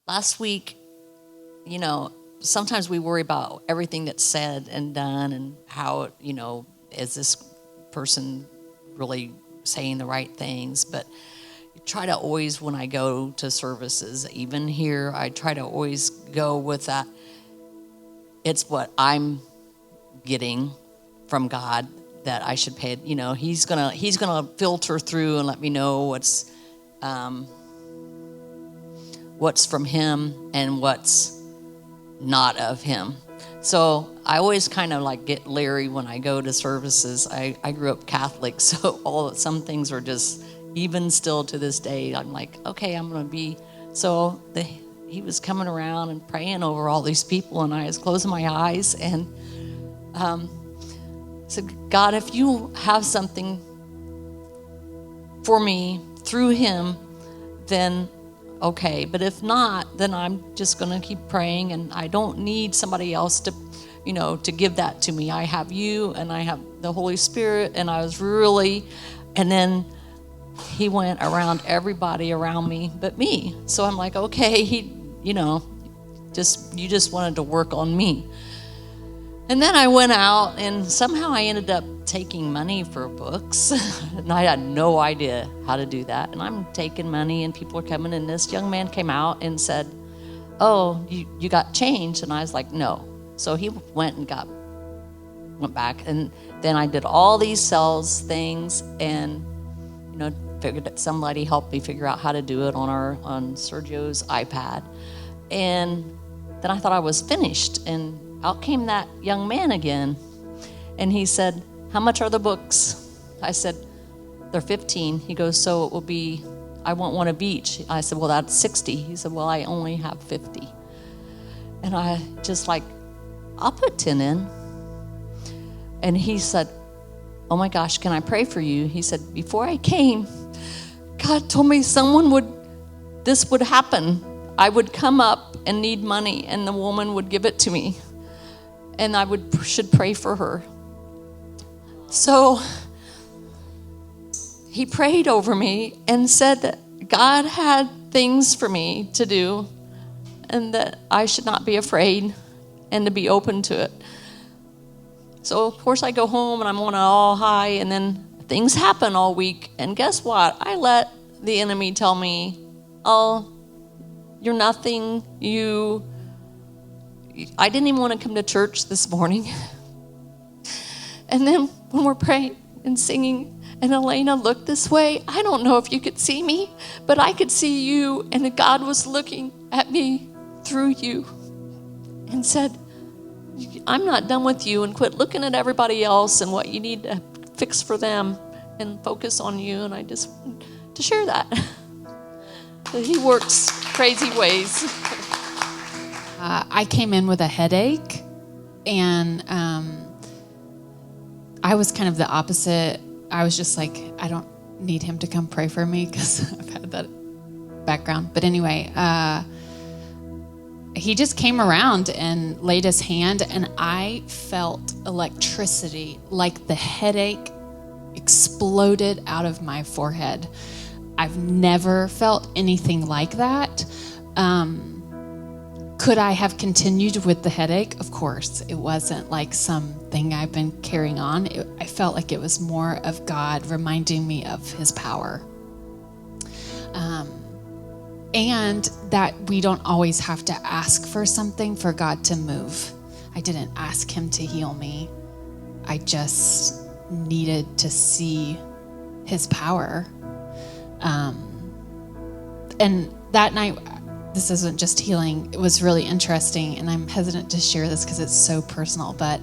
last week, sometimes we worry about everything that's said and done and how, is this person really saying the right things? But I try to always, when I go to services, even here, I try to always go with that. It's what I'm getting from God that I should pay. He's gonna filter through and let me know what's from Him and what's not of Him. So I always kind of like get leery when I go to services. I grew up Catholic, so some things are just, even still to this day, I'm like, okay, I'm gonna be. So he was coming around and praying over all these people, and I was closing my eyes and said, God, if you have something for me through Him, then okay. But if not, then I'm just going to keep praying, and I don't need somebody else to give that to me. I have you, and I have the Holy Spirit, and and then He went around everybody around me but me. So I'm like, okay, you just wanted to work on me. And then I went out, and somehow I ended up taking money for books. And I had no idea how to do that. And I'm taking money, and people are coming, and this young man came out and said, oh, you got change? And I was like, no. So he went back. And then I did all these sales things, and, figured that somebody helped me figure out how to do it on Sergio's iPad. And then I thought I was finished, and out came that young man again, and he said, how much are the books? I said, they're 15. He goes, so it will be, I want one of each. I said, well, that's 60. He said, well, I only have 50. And I just like, I'll put 10 in. And he said, oh my gosh, can I pray for you? He said, before I came, God told me this would happen. I would come up and need money, and the woman would give it to me, and I should pray for her. So he prayed over me and said that God had things for me to do, and that I should not be afraid and to be open to it. So of course I go home and I'm on all high, and then things happen all week. And guess what? I let the enemy tell me, oh, you're nothing. I didn't even want to come to church this morning. And then when we're praying and singing, and Elena looked this way, I don't know if you could see me, but I could see you, and God was looking at me through you and said, I'm not done with you, and quit looking at everybody else and what you need to fix for them and focus on you. And I just wanted to share that. He works crazy ways. I came in with a headache, and I was kind of the opposite. I was just like, I don't need him to come pray for me because I've had that background. But anyway, he just came around and laid his hand, and I felt electricity, like the headache exploded out of my forehead. I've never felt anything like that. Could I have continued with the headache? Of course. It wasn't like something I've been carrying on. I felt like it was more of God reminding me of his power. And that we don't always have to ask for something for God to move. I didn't ask him to heal me. I just needed to see his power. And that night, this isn't just healing, it was really interesting, and I'm hesitant to share this because it's so personal, but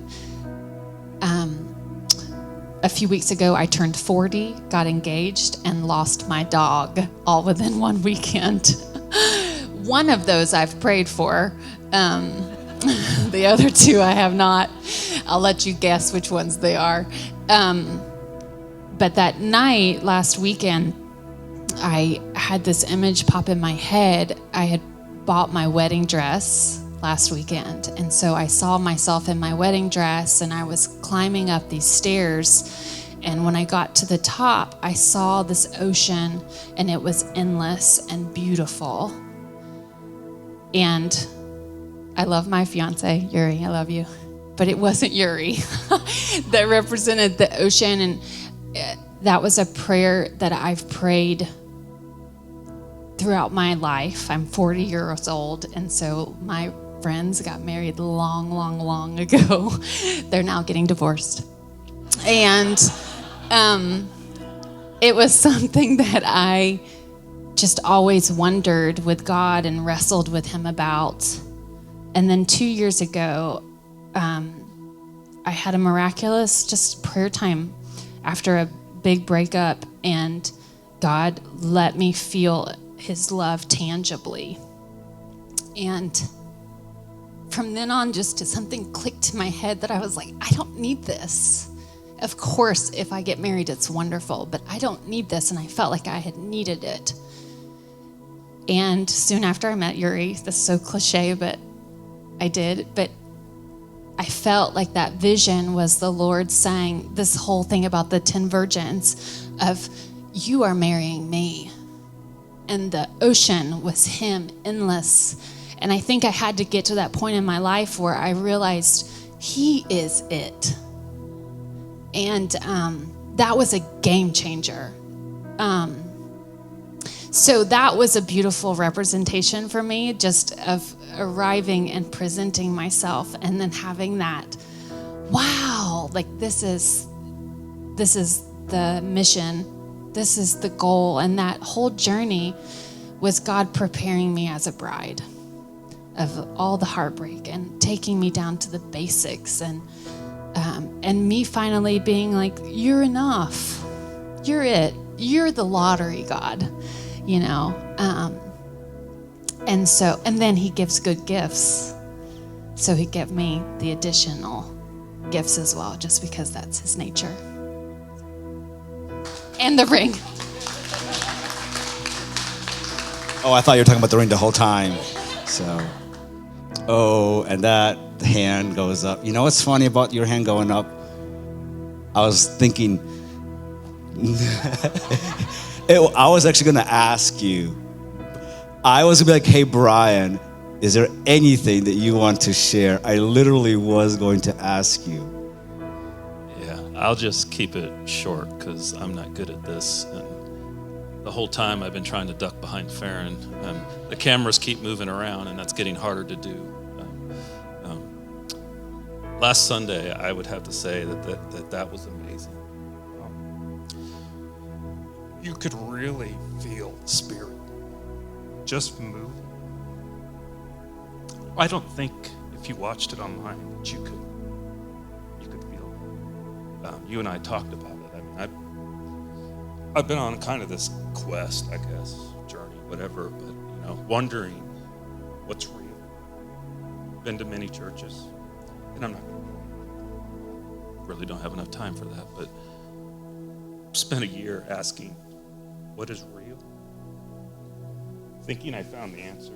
a few weeks ago, I turned 40, got engaged, and lost my dog all within one weekend. One of those I've prayed for. The other two I have not. I'll let you guess which ones they are. But that night, last weekend, I had this image pop in my head. I had bought my wedding dress last weekend. And so I saw myself in my wedding dress, and I was climbing up these stairs. And when I got to the top, I saw this ocean, and it was endless and beautiful. And I love my fiance, Yuri, I love you. But it wasn't Yuri that represented the ocean. And that was a prayer that I've prayed throughout my life. I'm 40 years old, and so my friends got married long ago. They're now getting divorced. And it was something that I just always wondered with God and wrestled with him about. And then 2 years ago, I had a miraculous just prayer time after a big breakup, and God let me feel his love tangibly. And from then on, just something clicked in my head that I was like, I don't need this. Of course, if I get married, it's wonderful, but I don't need this. And I felt like I had needed it. And soon after I met Yuri, this is so cliche, but I did. But I felt like that vision was the Lord saying this whole thing about the 10 virgins of, you are marrying me. And the ocean was him, endless. And I think I had to get to that point in my life where I realized he is it. And that was a game changer. So that was a beautiful representation for me, just of arriving and presenting myself and then having that, wow, like this is the mission, this is the goal. And that whole journey was God preparing me as a bride of all the heartbreak and taking me down to the basics, and me finally being like, you're enough, you're it, you're the lottery, God, you know. And then he gives good gifts. So he gave me the additional gifts as well, just because that's his nature. And the ring. Oh, I thought you were talking about the ring the whole time. So, and that hand goes up. You know what's funny about your hand going up? I was thinking, I was actually going to ask you. I was going to be like, hey, Brian, is there anything that you want to share? I literally was going to ask you. Yeah, I'll just keep it short because I'm not good at this. And the whole time I've been trying to duck behind Farron. The cameras keep moving around, and that's getting harder to do. Last Sunday, I would have to say that was amazing. You could really feel the Spirit just moving. I don't think if you watched it online that you could feel it. You and I talked about it. I mean, I've been on kind of this quest, I guess, journey, whatever, but wondering what's real. Been to many churches, and I'm not really don't have enough time for that, but spent a year asking, what is real? Thinking I found the answer.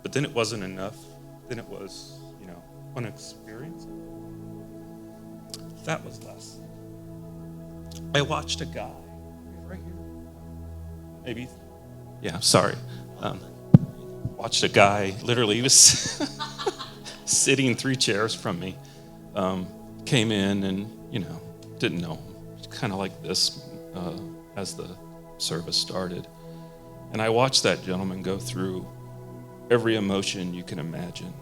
But then it wasn't enough. Then it was, an experience. That was less. I watched a guy, right here. Maybe, sorry. Watched a guy, literally, he was sitting 3 chairs from me. Came in and, didn't know him. Kind of like this as the service started. And I watched that gentleman go through every emotion you can imagine.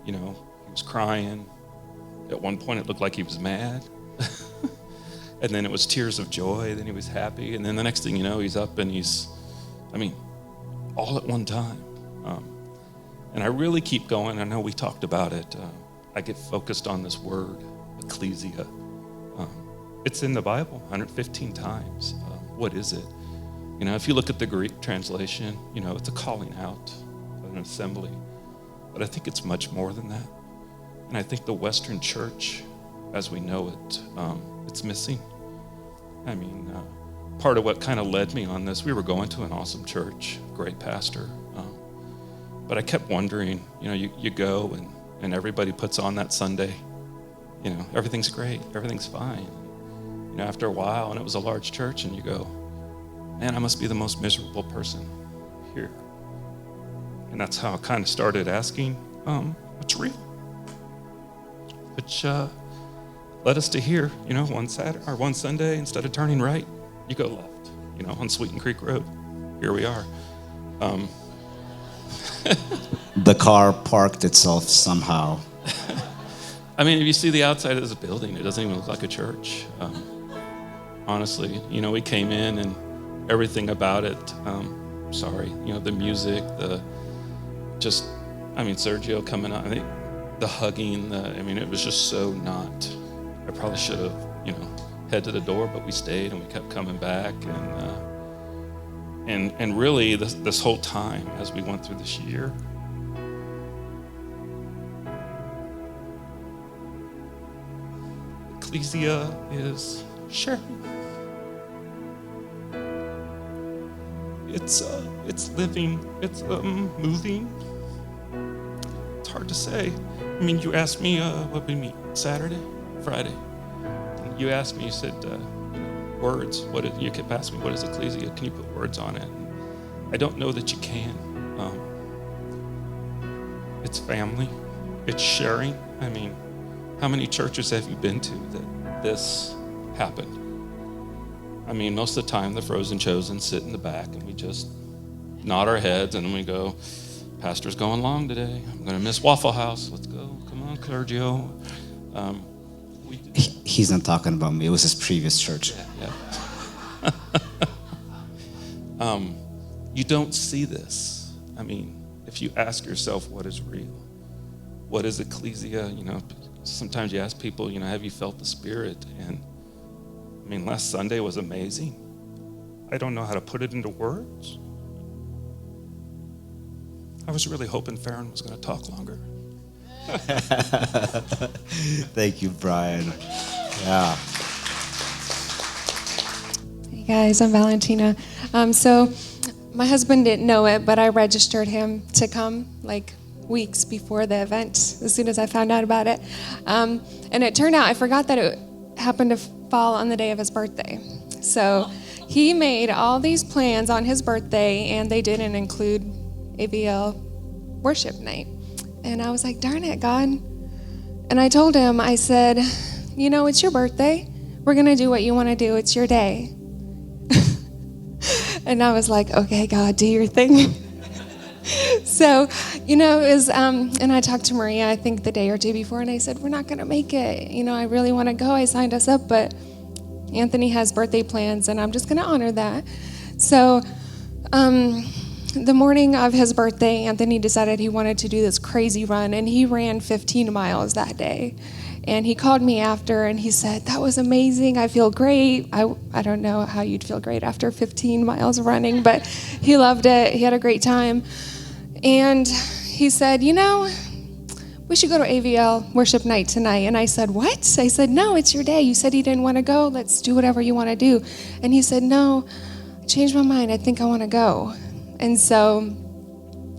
He was crying. At one point, it looked like he was mad. And then it was tears of joy. Then he was happy. And then the next thing you know, he's up and he's, all at one time. And I really keep going. I know we talked about it. I get focused on this word, ecclesia. It's in the Bible 115 times. What is it? If you look at the Greek translation, it's a calling out of an assembly. But I think it's much more than that. And I think the Western church, as we know it, it's missing. Part of what kind of led me on this, we were going to an awesome church, great pastor. But I kept wondering, you go and everybody puts on that Sunday, everything's great, everything's fine. After a while, and it was a large church, and you go, man, I must be the most miserable person here. And that's how I kind of started asking, what's real? Which led us to here, one Sunday, instead of turning right, you go left, on Sweeten Creek Road. Here we are. The car parked itself somehow. I mean, if you see the outside of this building, it doesn't even look like a church. Honestly, we came in and everything about it, the music, Sergio coming out, I think the hugging, it was just so not. I probably should have, head to the door, but we stayed and we kept coming back. And really, this whole time as we went through this year, Ecclesia is sharing. It's living. It's moving. It's hard to say. You asked me what we meet Saturday, Friday. And you asked me. You said words. You kept asking me what is Ecclesia? Can you put words on it? I don't know that you can. It's family. It's sharing. How many churches have you been to that this happened? Most of the time, the frozen chosen sit in the back and we just nod our heads and we go, Pastor's going long today. I'm going to miss Waffle House. Let's go. Come on, SERGIO. He's not talking about me. It was his previous church. Yeah. You don't see this. If you ask yourself what is real, what is Ecclesia, sometimes you ask people, have you felt the Spirit? And last Sunday was amazing. I don't know how to put it into words. I was really hoping Farron was going to talk longer. Thank you, Brian. Yeah. Hey guys, I'm Valentina. So my husband didn't know it, but I registered him to come weeks before the event, as soon as I found out about it. And it turned out, I forgot that it happened to fall on the day of his birthday. So he made all these plans on his birthday, and they didn't include AVL Worship night. And I was like, darn it, God. And I told him, I said, it's your birthday. We're going to do what you want to do. It's your day. And I was like, okay, God, do your thing. So, it was, and I talked to Maria, I think the day or two before, and I said, we're not going to make it. I really want to go. I signed us up, but Anthony has birthday plans, and I'm just going to honor that. So, the morning of his birthday, Anthony decided he wanted to do this crazy run, and he ran 15 miles that day. And he called me after, and he said, that was amazing. I feel great. I don't know how you'd feel great after 15 miles of running, but he loved it. He had a great time. And he said, we should go to AVL Worship night tonight. And I said, what? I said, no, it's your day. You said you didn't want to go. Let's do whatever you want to do. And he said, no, I changed my mind. I think I want to go. And so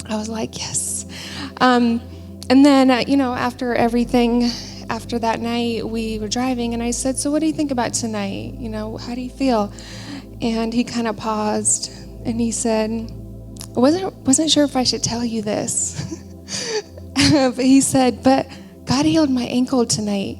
I was like, yes. And then, after that night, we were driving, and I said, so what do you think about tonight? How do you feel? And he kind of paused, and he said, I wasn't sure if I should tell you this. But he said, but God healed my ankle tonight.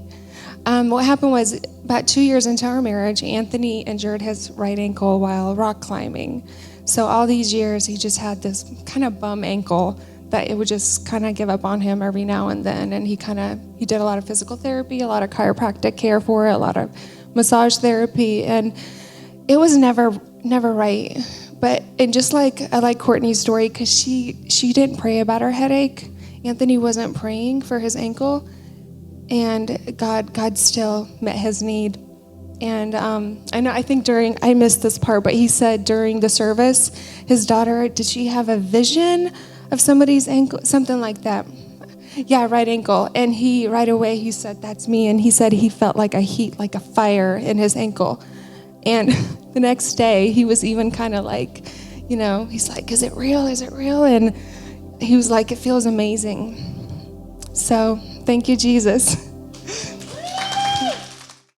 What happened was, about 2 years into our marriage, Anthony injured his right ankle while rock climbing. So all these years, he just had this kind of bum ankle that it would just kind of give up on him every now and then. And he did a lot of physical therapy, a lot of chiropractic care for it, a lot of massage therapy, and it was never right. And just like I like Courtney's story, because she didn't pray about her headache. Anthony wasn't praying for his ankle, and God still met his need. And I missed this part, but he said during the service, his daughter, did she have a vision of somebody's ankle, something like that? Yeah, right ankle. And right away he said, that's me. And he said he felt like a heat, like a fire in his ankle. And the next day he was even kind of like, he's like, is it real? Is it real? And he was like, it feels amazing. So thank you, Jesus.